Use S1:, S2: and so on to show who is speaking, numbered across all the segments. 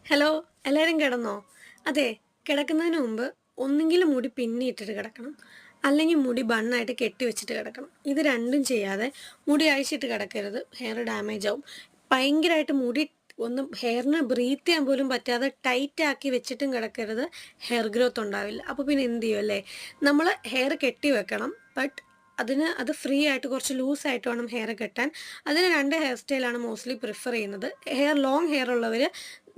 S1: Hello, എല്ലാവരും കിടന്നോ? അതെ, കിടക്കുന്നതിന് മുമ്പ് ഒന്നുകിൽ മുടി പിന്നിയിട്ടിട്ട് കിടക്കണം, അല്ലെങ്കിൽ മുടി ബണ്ണായിട്ട് കെട്ടി വെച്ചിട്ട് കിടക്കണം. ഇത് രണ്ടും ചെയ്യാതെ മുടി അഴിച്ചിട്ട് കിടക്കരുത്, ഹെയർ ഡാമേജ് ആവും. ഭയങ്കരമായിട്ട് മുടി ഒന്നും ഹെയറിന് ബ്രീത്ത് ചെയ്യാൻ പോലും പറ്റാതെ ടൈറ്റ് ആക്കി വെച്ചിട്ടും കിടക്കരുത്, ഹെയർ ഗ്രോത്ത് ഉണ്ടാവില്ല. അപ്പോൾ പിന്നെ എന്ത് ചെയ്യും അല്ലേ? നമ്മൾ ഹെയർ കെട്ടി വെക്കണം, ബട്ട് അത് ഫ്രീ ആയിട്ട് കുറച്ച് ലൂസായിട്ട് വേണം ഹെയർ കെട്ടാൻ. അതിന് രണ്ട് ഹെയർ സ്റ്റൈലാണ് മോസ്റ്റ്ലി പ്രിഫർ ചെയ്യുന്നത്. ലോങ് ഹെയർ ഉള്ളവർ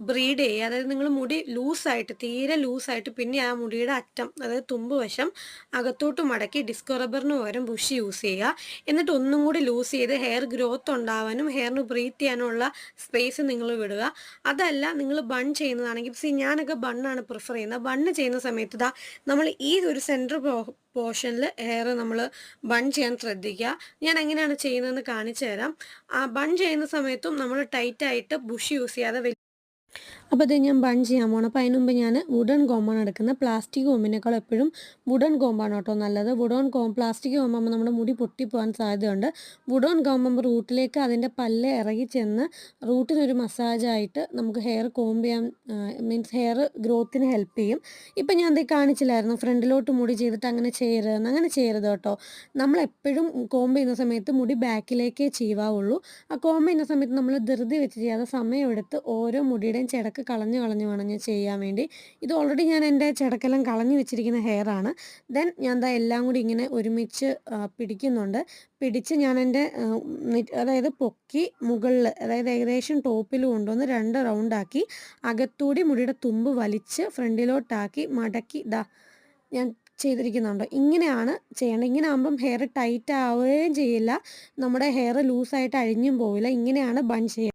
S1: ബ്രീഡ് ചെയ്യുക, അതായത് നിങ്ങൾ മുടി ലൂസായിട്ട്, തീരെ ലൂസായിട്ട്, പിന്നെ ആ മുടിയുടെ അറ്റം, അതായത് തുമ്പ് വശം അകത്തോട്ട് മടക്കി ഡിസ്കോ റബ്ബറിന് പകരം ബുഷ് യൂസ് ചെയ്യുക. എന്നിട്ട് ഒന്നും കൂടി ലൂസ് ചെയ്ത് ഹെയർ ഗ്രോത്ത് ഉണ്ടാവാനും ഹെയറിന് ബ്രീത്ത് ചെയ്യാനുള്ള സ്പേസ് നിങ്ങൾ വിടുക. അതല്ല നിങ്ങൾ ബൺ ചെയ്യുന്നതാണെങ്കിൽ, ഞാനൊക്കെ ബണ്ണാണ് പ്രിഫർ ചെയ്യുന്നത്. ബണ്ണ് ചെയ്യുന്ന സമയത്ത് നമ്മൾ ഈ ഒരു സെൻറ്റർ പോർഷനിൽ ഹെയർ നമ്മൾ ബൺ ചെയ്യാൻ ശ്രദ്ധിക്കുക. ഞാൻ എങ്ങനെയാണ് ചെയ്യുന്നതെന്ന് കാണിച്ചു തരാം. ആ ബൺ ചെയ്യുന്ന സമയത്തും നമ്മൾ ടൈറ്റായിട്ട് ബുഷ് യൂസ് ചെയ്യാതെ. അപ്പോൾ ഇത് ഞാൻ ബൺ ചെയ്യാൻ പോകണം. അപ്പോൾ അതിന് മുമ്പ് ഞാൻ വുഡൻ കോമ്പാണ് എടുക്കുന്നത്. പ്ലാസ്റ്റിക് കോമ്പിനേക്കാൾ എപ്പോഴും വുഡൻ കോമ്പാണ് കേട്ടോ നല്ലത്. പ്ലാസ്റ്റിക് കോമ്പാകുമ്പോൾ നമ്മുടെ മുടി പൊട്ടിപ്പോകാൻ സാധ്യതയുണ്ട്. വുഡൻ കോമ്പാകുമ്പോൾ റൂട്ടിലേക്ക് അതിൻ്റെ പല്ല് ഇറങ്ങി ചെന്ന് റൂട്ടിനൊരു മസാജായിട്ട് നമുക്ക് ഹെയർ കോമ്പ് ചെയ്യാൻ, മീൻസ് ഹെയർ ഗ്രോത്തിന് ഹെൽപ്പ് ചെയ്യും. ഇപ്പം ഞാൻ ഇത് കാണിച്ചില്ലായിരുന്നു, ഫ്രണ്ടിലോട്ട് മുടി ചെയ്തിട്ട് അങ്ങനെ ചെയ്യരുത് കേട്ടോ. നമ്മളെപ്പോഴും കോമ്പ് ചെയ്യുന്ന സമയത്ത് മുടി ബാക്കിലേക്കേ ചീവാവുള്ളൂ. ആ കോമ്പ് ചെയ്യുന്ന സമയത്ത് നമ്മൾ ധൃതി വെച്ച് ചെയ്യാതെ സമയമെടുത്ത് ഓരോ മുടിയുടെയും ചിടക്ക് കളഞ്ഞ് വേണം ഞാൻ ചെയ്യാൻ വേണ്ടി. ഇത് ഓൾറെഡി ഞാൻ എൻ്റെ ചിടക്കെല്ലാം കളഞ്ഞു വെച്ചിരിക്കുന്ന ഹെയർ ആണ്. ദെൻ ഞാൻ എല്ലാം കൂടി ഇങ്ങനെ ഒരുമിച്ച് പിടിക്കുന്നുണ്ട്. പിടിച്ച് ഞാൻ എൻ്റെ അതായത് പൊക്കി മുകളിൽ, അതായത് ഏകദേശം ടോപ്പിൽ കൊണ്ടുവന്ന് 2 റൗണ്ടാക്കി അകത്തൂടി മുടിയുടെ തുമ്പ് വലിച്ച് ഫ്രണ്ടിലോട്ടാക്കി മടക്കി ഞാൻ ചെയ്തിരിക്കുന്നുണ്ട്. ഇങ്ങനെയാണ് ചെയ്യേണ്ടത്. ഇങ്ങനെ ആകുമ്പം ഹെയർ ടൈറ്റ് ആവുകയും ചെയ്യില്ല, നമ്മുടെ ഹെയർ ലൂസായിട്ട് അഴിഞ്ഞും പോവില്ല. ഇങ്ങനെയാണ് ബൺ ചെയ്യുന്നത്.